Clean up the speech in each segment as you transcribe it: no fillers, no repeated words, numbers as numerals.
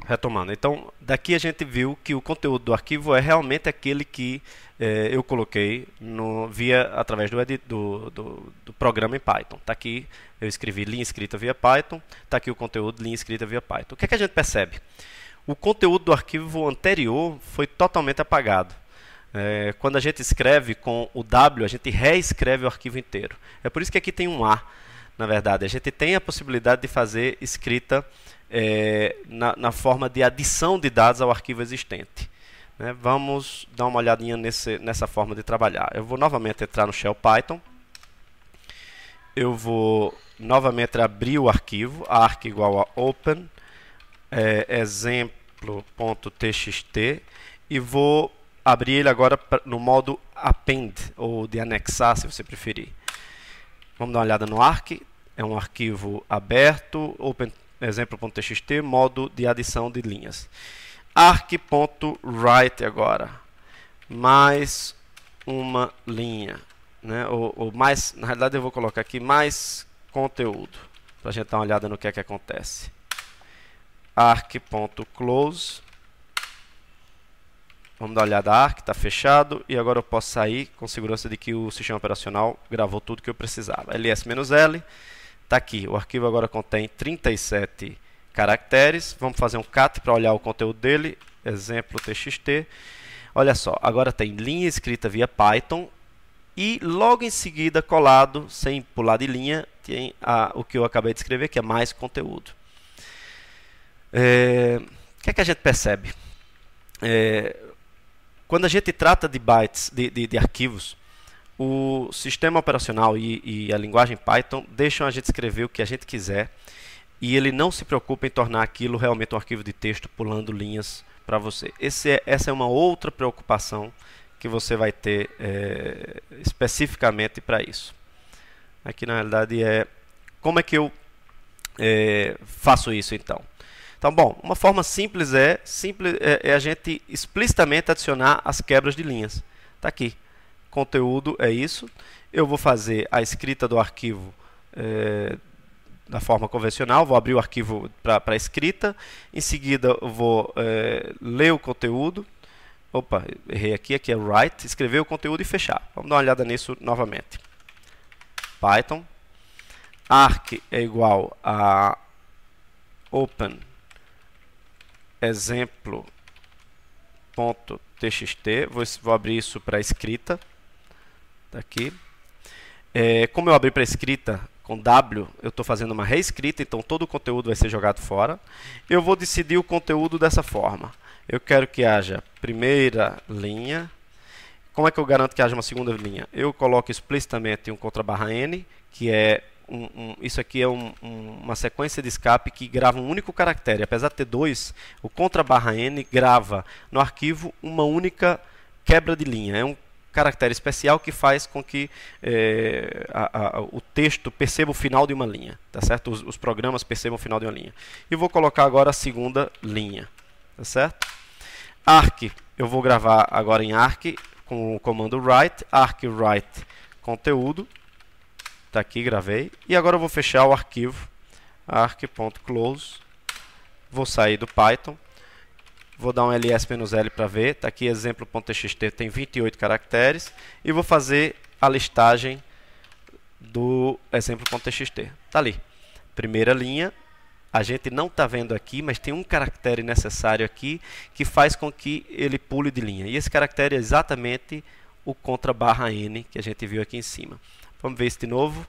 retomando. Então, daqui a gente viu que o conteúdo do arquivo é realmente aquele que eu coloquei através do programa em Python. Está aqui, eu escrevi linha escrita via Python, está aqui o conteúdo linha escrita via Python. O que é que a gente percebe? O conteúdo do arquivo anterior foi totalmente apagado. Quando a gente escreve com o W, a gente reescreve o arquivo inteiro. É por isso que aqui tem um A, na verdade. A gente tem a possibilidade de fazer escrita na forma de adição de dados ao arquivo existente. Vamos dar uma olhadinha nessa forma de trabalhar. Eu vou novamente entrar no Shell Python. Eu vou novamente abrir o arquivo, arc igual a open, exemplo.txt, e vou abrir ele agora no modo append, ou de anexar, se você preferir. Vamos dar uma olhada no arc. É um arquivo aberto, open exemplo.txt, modo de adição de linhas. Arc.write agora, mais uma linha, ou mais, na realidade eu vou colocar aqui mais conteúdo, para a gente dar uma olhada no que é que acontece. Arc.close, vamos dar uma olhada, arc está fechado, e agora eu posso sair com segurança de que o sistema operacional gravou tudo que eu precisava. ls-l, está aqui, o arquivo agora contém 37 caracteres. Vamos fazer um cat para olhar o conteúdo dele, exemplo.txt. Olha só, agora tem linha escrita via Python e logo em seguida, colado, sem pular de linha, tem o que eu acabei de escrever, que é mais conteúdo. O que é que a gente percebe? Quando a gente trata de bytes, de arquivos, o sistema operacional e a linguagem Python deixam a gente escrever o que a gente quiser, e ele não se preocupa em tornar aquilo realmente um arquivo de texto pulando linhas para você. Essa é uma outra preocupação que você vai ter especificamente para isso. Aqui na realidade como é que eu faço isso então? Então, bom, uma forma simples é a gente explicitamente adicionar as quebras de linhas. Está aqui. Conteúdo é isso. Eu vou fazer a escrita do arquivo da forma convencional. Vou abrir o arquivo para escrita. Em seguida, eu vou ler o conteúdo. Opa, errei aqui. Aqui é write. Escrever o conteúdo e fechar. Vamos dar uma olhada nisso novamente. Python. Arc é igual a open exemplo.txt. Vou abrir isso para escrita. Tá aqui. Como eu abri para escrita com W, eu estou fazendo uma reescrita, então todo o conteúdo vai ser jogado fora. Eu vou decidir o conteúdo dessa forma. Eu quero que haja primeira linha. Como é que eu garanto que haja uma segunda linha? Eu coloco explicitamente um contra/n, que é isso aqui é uma sequência de escape que grava um único caractere. Apesar de ter dois, o contra/n grava no arquivo uma única quebra de linha. É um caractere especial que faz com que o texto perceba o final de uma linha, tá certo? Os programas percebam o final de uma linha. E vou colocar agora a segunda linha, tá certo? Arc, eu vou gravar agora em arc com o comando write, arc write conteúdo, tá aqui, gravei. E agora eu vou fechar o arquivo, arc.close, vou sair do Python. Vou dar um ls-l para ver. Está aqui exemplo.txt, tem 28 caracteres. E vou fazer a listagem do exemplo.txt. Está ali. Primeira linha. A gente não está vendo aqui, mas tem um caractere necessário aqui que faz com que ele pule de linha. E esse caractere é exatamente o contra/n que a gente viu aqui em cima. Vamos ver isso de novo.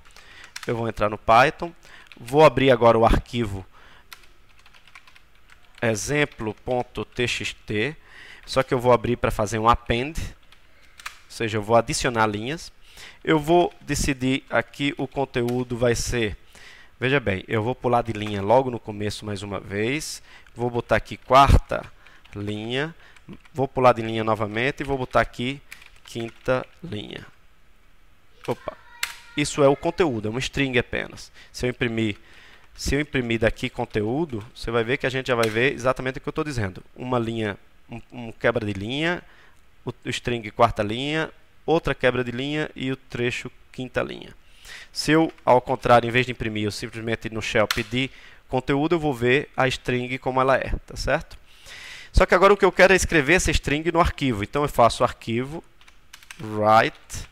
Eu vou entrar no Python. Vou abrir agora o arquivo exemplo.txt, só que eu vou abrir para fazer um append, ou seja, eu vou adicionar linhas. Eu vou decidir aqui o conteúdo vai ser, veja bem, eu vou pular de linha logo no começo mais uma vez, vou botar aqui quarta linha, vou pular de linha novamente e vou botar aqui quinta linha. Opa, isso é o conteúdo, é uma string apenas. Se eu imprimir daqui conteúdo, você vai ver que a gente já vai ver exatamente o que eu estou dizendo. Uma linha, um quebra de linha, o string quarta linha, outra quebra de linha e o trecho quinta linha. Se eu, ao contrário, em vez de imprimir, eu simplesmente no shell pedir conteúdo, eu vou ver a string como ela é, tá certo? Só que agora o que eu quero é escrever essa string no arquivo. Então eu faço arquivo write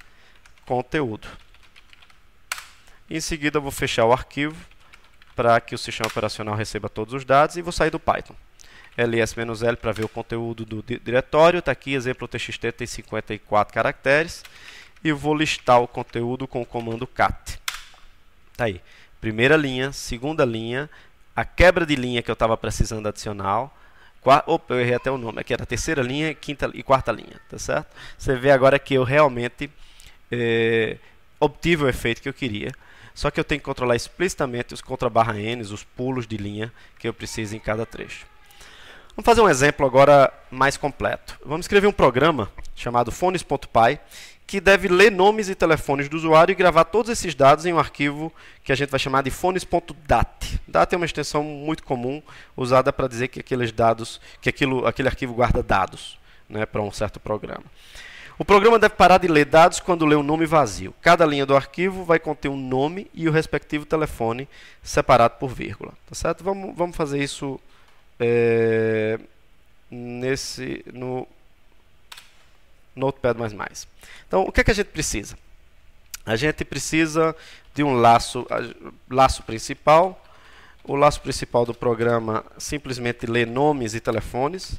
conteúdo. Em seguida eu vou fechar o arquivo para que o sistema operacional receba todos os dados e vou sair do Python. ls-l para ver o conteúdo do diretório. Está aqui, exemplo txt tem 54 caracteres. E vou listar o conteúdo com o comando cat. Tá aí. Primeira linha, segunda linha, a quebra de linha que eu estava precisando adicionar. Opa, eu errei até o nome. Aqui era a terceira linha, quinta e quarta linha. Tá certo? Você vê agora que eu realmente obtive o efeito que eu queria. Só que eu tenho que controlar explicitamente os contra/n's, os pulos de linha que eu preciso em cada trecho. Vamos fazer um exemplo agora mais completo. Vamos escrever um programa chamado phones.py que deve ler nomes e telefones do usuário e gravar todos esses dados em um arquivo que a gente vai chamar de phones.dat. Dat é uma extensão muito comum usada para dizer que aqueles dados, aquele arquivo guarda dados, né, para um certo programa. O programa deve parar de ler dados quando lê um nome vazio. Cada linha do arquivo vai conter um nome e o respectivo telefone separado por vírgula. Tá certo? Vamos fazer isso no Notepad++. Então, o que é que a gente precisa? A gente precisa de um laço principal. O laço principal do programa simplesmente lê nomes e telefones,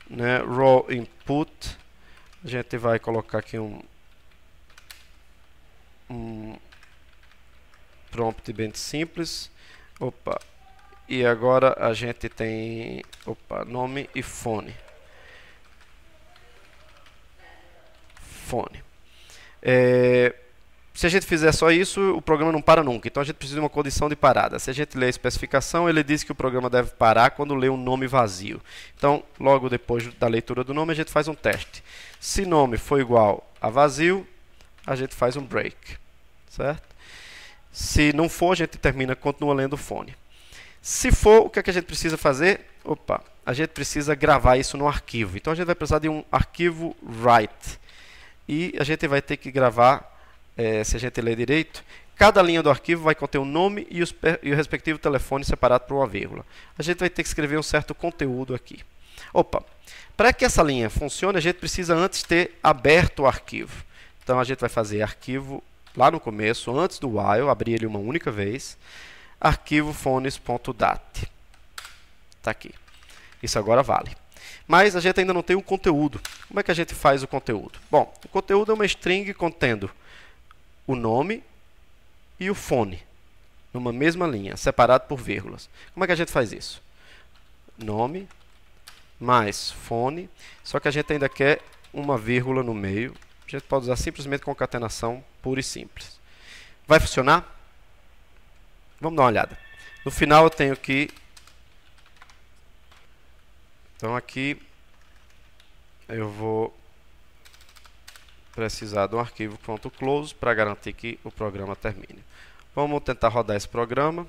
né? Raw input. A gente vai colocar aqui um prompt bem simples. Opa. E agora a gente tem nome e fone. Se a gente fizer só isso, o programa não para nunca. Então a gente precisa de uma condição de parada. Se a gente ler a especificação, ele diz que o programa deve parar quando lê um nome vazio. Então, logo depois da leitura do nome, a gente faz um teste. Se nome for igual a vazio, a gente faz um break. Certo? Se não for, a gente continua lendo o fone. Se for, o que é que a gente precisa fazer? A gente precisa gravar isso no arquivo. Então a gente vai precisar de um arquivo write. E a gente vai ter que gravar, se a gente ler direito, cada linha do arquivo vai conter um nome e o respectivo telefone separado por uma vírgula. A gente vai ter que escrever um certo conteúdo aqui. Para que essa linha funcione, a gente precisa antes ter aberto o arquivo. Então a gente vai fazer arquivo lá no começo, antes do while, abrir ele uma única vez. Arquivo phones.dat. Está aqui. Isso agora vale. Mas a gente ainda não tem o conteúdo. Como é que a gente faz o conteúdo? Bom, o conteúdo é uma string contendo o nome e o fone, numa mesma linha, separado por vírgulas. Como é que a gente faz isso? Nome mais fone, só que a gente ainda quer uma vírgula no meio. A gente pode usar simplesmente concatenação pura e simples. Vai funcionar? Vamos dar uma olhada. No final eu tenho que... Então aqui eu vou precisar de um arquivo .close para garantir que o programa termine. Vamos tentar rodar esse programa.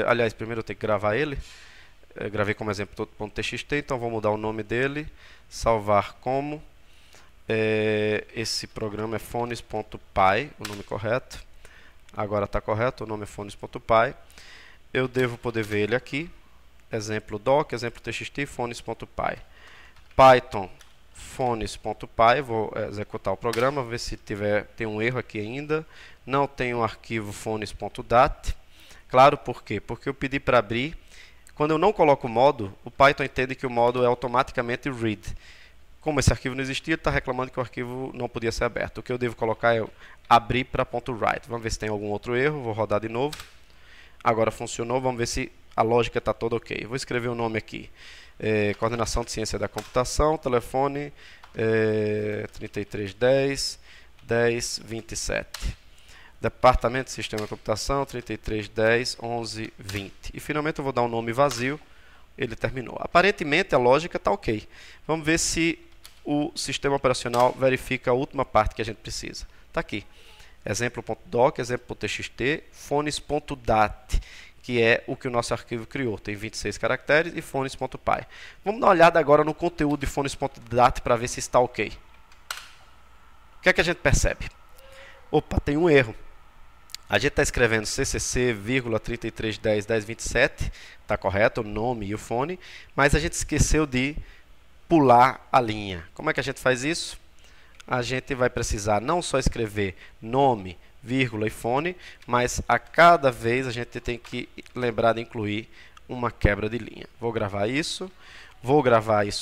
Aliás, primeiro eu tenho que gravar ele. Gravei como exemplo .txt, então vou mudar o nome dele. Salvar como. Esse programa é phones.py, o nome correto. Agora está correto, o nome é phones.py. Eu devo poder ver ele aqui. Exemplo doc, exemplo txt, phones.py. Python, phones.py. Vou executar o programa, ver se tem um erro aqui ainda. Não tem um arquivo phones.dat. Claro, por quê? Porque eu pedi para abrir. Quando eu não coloco o modo, o Python entende que o modo é automaticamente read. Como esse arquivo não existia, ele está reclamando que o arquivo não podia ser aberto. O que eu devo colocar é abrir para .write. Vamos ver se tem algum outro erro. Vou rodar de novo. Agora funcionou. Vamos ver se a lógica está toda ok. Vou escrever o nome aqui. Coordenação de Ciência da Computação. Telefone 3310 1027. Departamento de Sistema de Computação 3310 1120. E finalmente eu vou dar um nome vazio. Ele terminou. Aparentemente a lógica está ok. Vamos ver se o sistema operacional verifica a última parte que a gente precisa. Está aqui. Exemplo.doc, exemplo.txt, phones.dat, que é o que o nosso arquivo criou. Tem 26 caracteres e phones.py. Vamos dar uma olhada agora no conteúdo de phones.dat para ver se está ok. O que é que a gente percebe? Tem um erro. A gente está escrevendo CCC, 3310 1027, está correto, o nome e o fone, mas a gente esqueceu de pular a linha. Como é que a gente faz isso? A gente vai precisar não só escrever nome, vírgula e fone, mas a cada vez a gente tem que lembrar de incluir uma quebra de linha. Vou gravar isso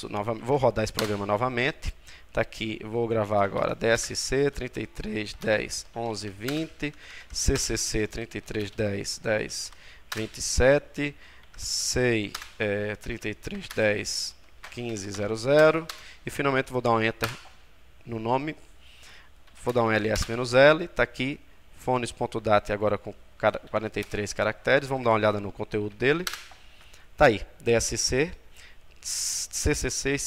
novamente, vou rodar esse programa novamente. Tá aqui, vou gravar agora DSC 3310 1120, CCC 3310 1027, SEI 3310 1500 e finalmente vou dar um Enter no nome, vou dar um ls-l, está aqui, fones.dat agora com 43 caracteres, vamos dar uma olhada no conteúdo dele, está aí, DSC, CCC